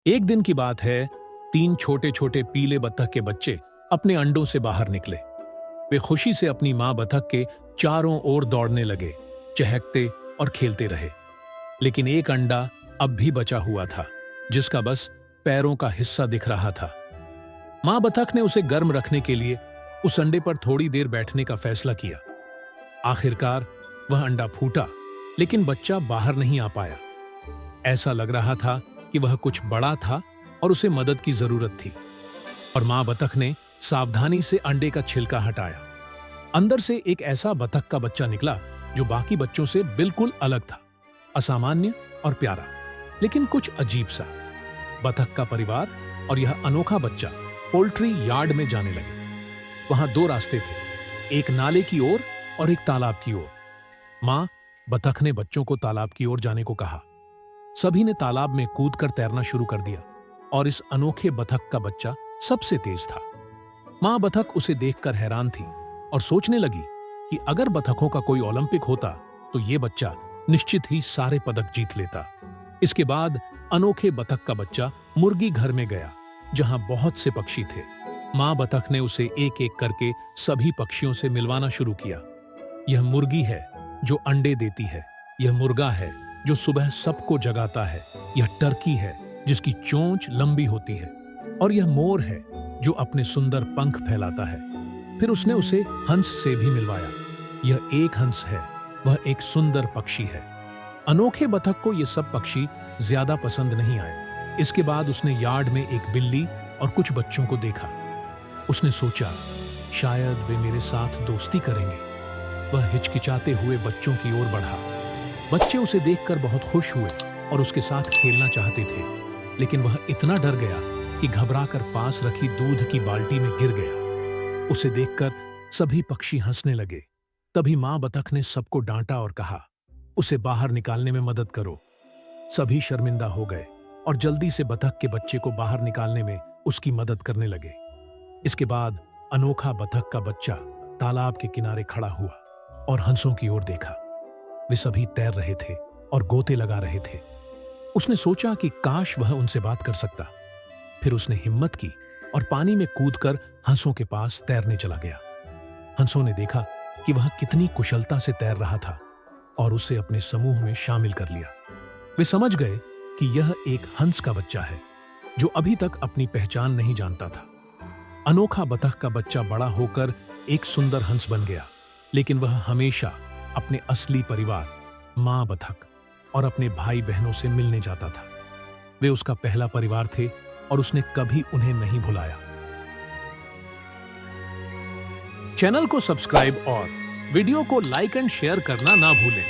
एक दिन की बात है। 3 छोटे छोटे पीले बत्तख के बच्चे अपने अंडों से बाहर निकले। वे खुशी से अपनी मां बत्तख के चारों ओर दौड़ने लगे, चहकते और खेलते रहे। लेकिन एक अंडा अब भी बचा हुआ था, जिसका बस पैरों का हिस्सा दिख रहा था। मां बत्तख ने उसे गर्म रखने के लिए उस अंडे पर थोड़ी देर बैठने का फैसला किया। आखिरकार वह अंडा फूटा, लेकिन बच्चा बाहर नहीं आ पाया। ऐसा लग रहा था कि वह कुछ बड़ा था और उसे मदद की जरूरत थी। और मां बत्तख ने सावधानी से अंडे का छिलका हटाया। अंदर से एक ऐसा बत्तख का बच्चा निकला जो बाकी बच्चों से बिल्कुल अलग था, असामान्य और प्यारा, लेकिन कुछ अजीब सा। बत्तख का परिवार और यह अनोखा बच्चा पोल्ट्री यार्ड में जाने लगे। वहां 2 रास्ते थे, एक नाले की ओर और एक तालाब की ओर। मां बत्तख ने बच्चों को तालाब की ओर जाने को कहा। सभी ने तालाब में कूदकर तैरना शुरू कर दिया और इस अनोखे बत्तख का बच्चा सबसे तेज था। मां बत्तख उसे देखकर हैरान थी और सोचने लगी कि अगर बत्तखों का कोई ओलंपिक होता तो ये बच्चा निश्चित ही सारे पदक जीत लेता। इसके बाद अनोखे बत्तख का बच्चा मुर्गी घर में गया, जहां बहुत से पक्षी थे। मां बत्तख ने उसे एक एक करके सभी पक्षियों से मिलवाना शुरू किया। यह मुर्गी है जो अंडे देती है, यह मुर्गा है जो सुबह सबको जगाता है, यह टर्की है जिसकी चोंच लंबी होती है, और यह मोर है जो अपने सुंदर पंख फैलाता है। फिर उसने उसे हंस से भी मिलवाया। यह एक हंस है, वह एक सुंदर पक्षी है। अनोखे बत्तख को ये सब पक्षी ज्यादा पसंद नहीं आए। इसके बाद उसने यार्ड में एक बिल्ली और कुछ बच्चों को देखा। उसने सोचा, शायद वे मेरे साथ दोस्ती करेंगे। वह हिचकिचाते हुए बच्चों की ओर बढ़ा। बच्चे उसे देखकर बहुत खुश हुए और उसके साथ खेलना चाहते थे, लेकिन वह इतना डर गया कि घबराकर पास रखी दूध की बाल्टी में गिर गया। उसे देखकर सभी पक्षी हंसने लगे। तभी मां बत्तख ने सबको डांटा और कहा, उसे बाहर निकालने में मदद करो। सभी शर्मिंदा हो गए और जल्दी से बत्तख के बच्चे को बाहर निकालने में उसकी मदद करने लगे। इसके बाद अनोखा बत्तख का बच्चा तालाब के किनारे खड़ा हुआ और हंसों की ओर देखा। वे सभी तैर रहे थे और गोते लगा रहे थे। उसने सोचा कि काश वह उनसे बात कर सकता। फिर उसने हिम्मत की और पानी में कूदकर हंसों के पास तैरने चला गया। हंसों ने देखा कि वह कितनी कुशलता से तैर रहा था और उसे अपने समूह में शामिल कर लिया। वे समझ गए कि यह एक हंस का बच्चा है जो अभी तक अपनी पहचान नहीं जानता था। अनोखा बत्तख का बच्चा बड़ा होकर एक सुंदर हंस बन गया, लेकिन वह हमेशा अपने असली परिवार मां बत्तख और अपने भाई बहनों से मिलने जाता था। वे उसका पहला परिवार थे और उसने कभी उन्हें नहीं भुलाया। चैनल को सब्सक्राइब और वीडियो को लाइक एंड शेयर करना ना भूलें।